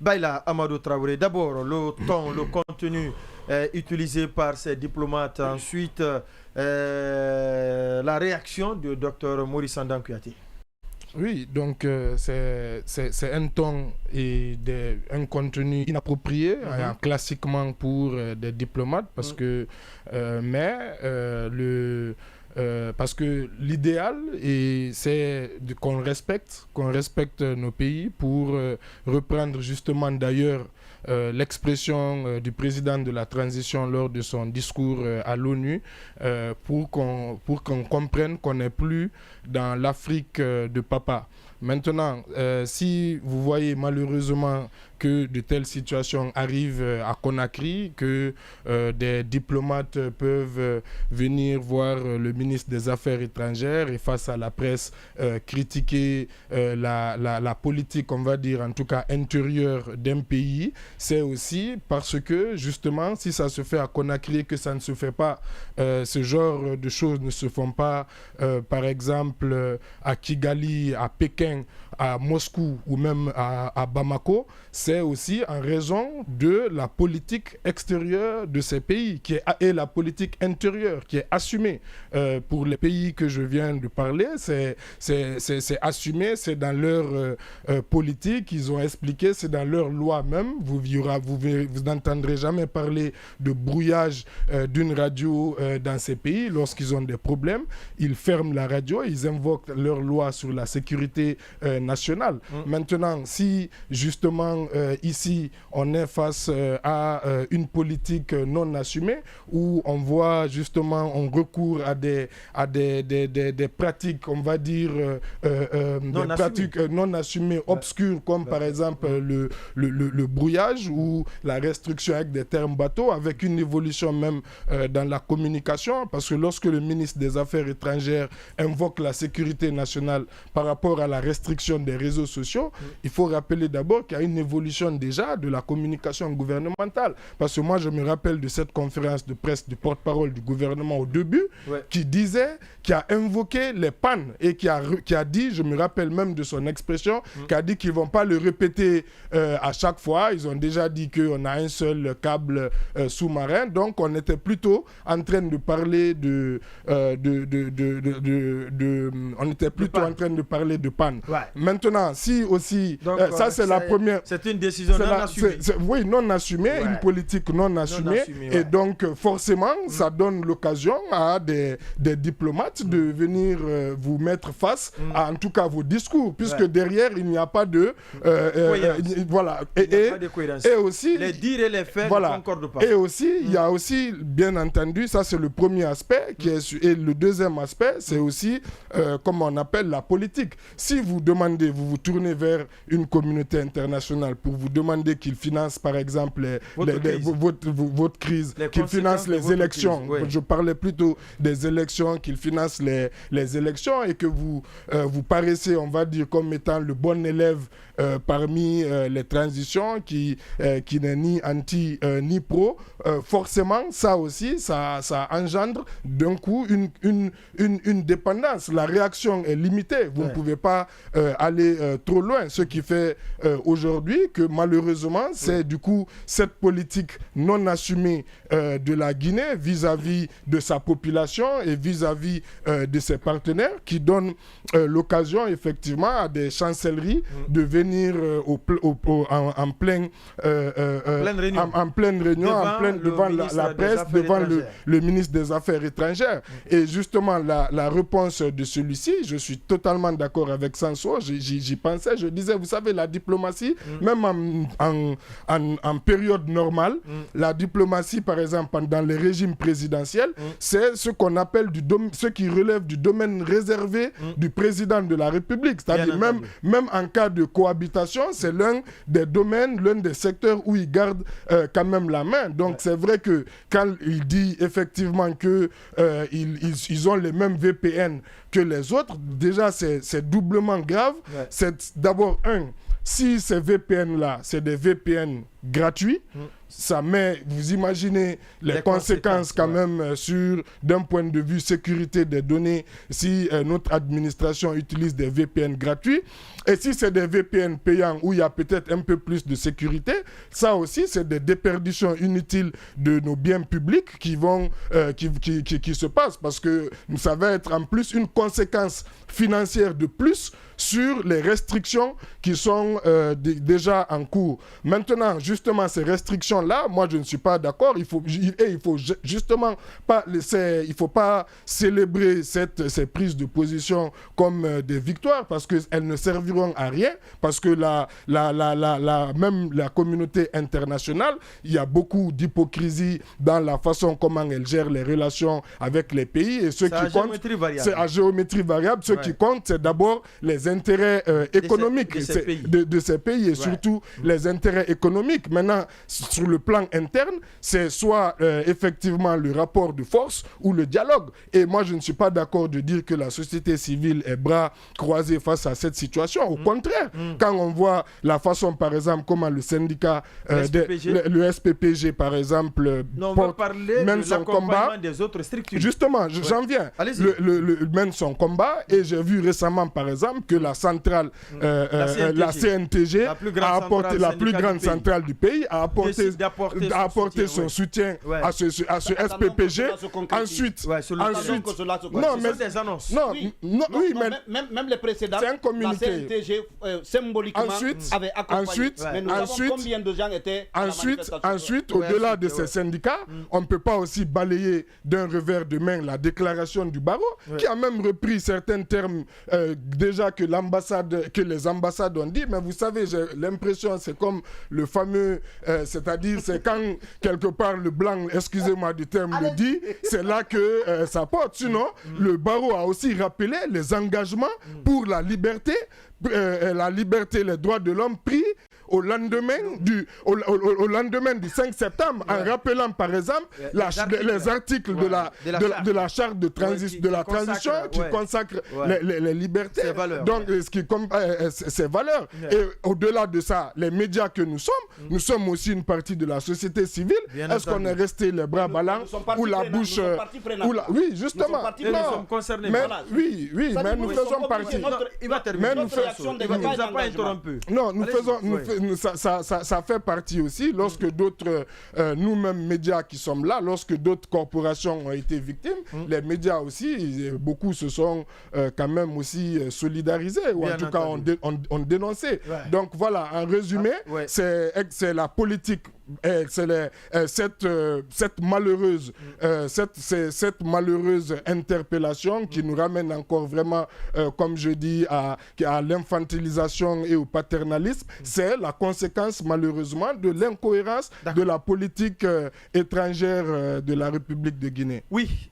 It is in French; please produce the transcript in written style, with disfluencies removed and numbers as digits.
Baïla Amadou Traoré, d'abord le ton, le contenu utilisé par ces diplomates, ensuite la réaction du docteur Maurice Sandan Kouyaté. Oui, donc c'est un ton et un contenu inapproprié, classiquement pour des diplomates, parce que parce que l'idéal, c'est qu'on respecte nos pays pour reprendre justement d'ailleurs l'expression du président de la transition lors de son discours à l'ONU, pour qu'on comprenne qu'on n'est plus dans l'Afrique de papa. Maintenant, si vous voyez malheureusement que de telles situations arrivent à Conakry, que des diplomates peuvent venir voir le ministre des Affaires étrangères et face à la presse critiquer la politique, on va dire en tout cas intérieure d'un pays, c'est aussi parce que justement si ça se fait à Conakry, que ça ne se fait pas, ce genre de choses ne se font pas par exemple à Kigali, à Pékin, à Moscou ou même à Bamako, c'est aussi en raison de la politique extérieure de ces pays et la politique intérieure qui est assumée. Pour les pays que je viens de parler, c'est assumé, c'est dans leur politique, ils ont expliqué, c'est dans leur loi même. Vous n'entendrez jamais parler de brouillage d'une radio dans ces pays. Lorsqu'ils ont des problèmes, ils ferment la radio, ils invoquent leur loi sur la sécurité nationale. Maintenant, si justement ici on est face à une politique non assumée, où on voit justement on recourt à des pratiques, on va dire pratiques non assumées, obscures, comme par exemple le brouillage ou la restriction avec des termes bateaux, avec une évolution même dans la communication, parce que lorsque le ministre des Affaires étrangères invoque la sécurité nationale par rapport à la restriction des réseaux sociaux, il faut rappeler d'abord qu'il y a une évolution déjà de la communication gouvernementale. Parce que moi, je me rappelle de cette conférence de presse du porte-parole du gouvernement au début, qui a invoqué les pannes et qui a dit, je me rappelle même de son expression, qui a dit qu'ils ne vont pas le répéter à chaque fois. Ils ont déjà dit qu'on a un seul câble sous-marin. Donc, on était plutôt en train de parler on était plutôt en train de parler de panne. Maintenant, si aussi, donc, ça c'est la première... C'est une décision non assumée. Oui, non assumée, une politique non assumée. Et donc, forcément, ça donne l'occasion à des diplomates de venir vous mettre face à, en tout cas, vos discours, puisque derrière, il n'y a pas de... voilà. Et aussi... Les dires et les faits ne concordent pas. Et aussi, il y a aussi, bien entendu, ça c'est le premier aspect, et le deuxième aspect, c'est aussi, comme on appelle la politique. Si vous demandez, vous vous tournez vers une communauté internationale pour vous demander qu'il finance, par exemple, votre crise, qu'il finance les élections. Je parlais plutôt des élections, qu'il finance les élections, et que vous paraissez, on va dire, comme étant le bon élève parmi les transitions qui n'est ni anti ni pro, forcément ça aussi ça engendre d'un coup une dépendance. La réaction est limitée, vous ne pouvez pas aller trop loin, ce qui fait aujourd'hui que malheureusement c'est du coup cette politique non assumée de la Guinée vis-à-vis de sa population et vis-à-vis de ses partenaires qui donne l'occasion effectivement à des chancelleries de venir en pleine réunion, devant la presse, devant le ministre des Affaires étrangères. Et justement, la réponse de celui-ci, je suis totalement d'accord avec Sanso, j'y pensais, je disais, vous savez, la diplomatie, même en période normale, la diplomatie, par exemple, dans les régimes présidentiels, c'est ce qu'on appelle ce qui relève du domaine réservé du président de la République. C'est-à-dire même en cas de cohabitation, c'est l'un des domaines, l'un des secteurs où il garde quand même la main. Donc c'est vrai que quand il dit effectivement que ils ont les mêmes VPN que les autres, déjà c'est doublement grave. C'est d'abord si ces VPN-là, c'est des VPN gratuit. Ça met, vous imaginez les conséquences quand même d'un point de vue sécurité des données si notre administration utilise des VPN gratuits. Et si c'est des VPN payants où il y a peut-être un peu plus de sécurité, ça aussi c'est des déperditions inutiles de nos biens publics qui se passent, parce que ça va être en plus une conséquence financière de plus sur les restrictions qui sont déjà en cours. Maintenant, justement, ces restrictions-là, moi, je ne suis pas d'accord. Il faut justement pas il faut pas célébrer ces prises de position comme des victoires, parce qu'elles ne serviront à rien, parce que même la communauté internationale, il y a beaucoup d'hypocrisie dans la façon comment elle gère les relations avec les pays, et ce qui compte, c'est à géométrie variable. Ce qui compte, c'est d'abord les intérêts économiques de ces pays, et surtout les intérêts économiques. Maintenant, sur le plan interne, c'est soit effectivement le rapport de force ou le dialogue. Et moi, je ne suis pas d'accord de dire que la société civile est bras croisés face à cette situation. Au contraire, quand on voit la façon, par exemple, comment le syndicat, le SPPG, par exemple, mène son combat. Des autres structures. Justement, j'en viens. Mène son combat, et j'ai vu récemment, par exemple, que la centrale, la CNTG, la plus grande centrale du pays, a apporté son soutien à ce SPPG. Ensuite, même les précédents, la CNTG symboliquement avait accompagné. Mais nous savons combien de gens étaient à la manifestation. Ensuite, au-delà de ces syndicats, on ne peut pas aussi balayer d'un revers de main la déclaration du barreau, qui a même repris certains termes déjà que les ambassades ont dit. Mais vous savez, j'ai l'impression, c'est comme le fameux, c'est-à-dire c'est quand quelque part le blanc, excusez-moi du terme, le dit, c'est là que ça porte. Sinon, le barreau a aussi rappelé les engagements pour la liberté, les droits de l'homme pris au lendemain du 5 septembre, en rappelant par exemple les articles de la charte de transition qui consacre les libertés, donc ces valeurs. Et au-delà de ça, les médias que nous sommes aussi une partie de la société civile. Est-ce qu'on est resté les bras ballants ou la bouche oui, justement, nous sommes concernés. Mais nous faisons partie. Il va terminer. Non, nous faisons ça fait partie aussi lorsque d'autres, nous-mêmes médias qui sommes là, lorsque d'autres corporations ont été victimes, les médias aussi, beaucoup se sont quand même aussi solidarisés, ou en tout cas ont dénoncé. Donc voilà, en résumé, c'est la politique, cette malheureuse interpellation qui nous ramène encore vraiment, comme je dis, à l'infantilisation et au paternalisme. C'est la conséquence malheureusement de l'incohérence de la politique étrangère de la République de Guinée. Oui.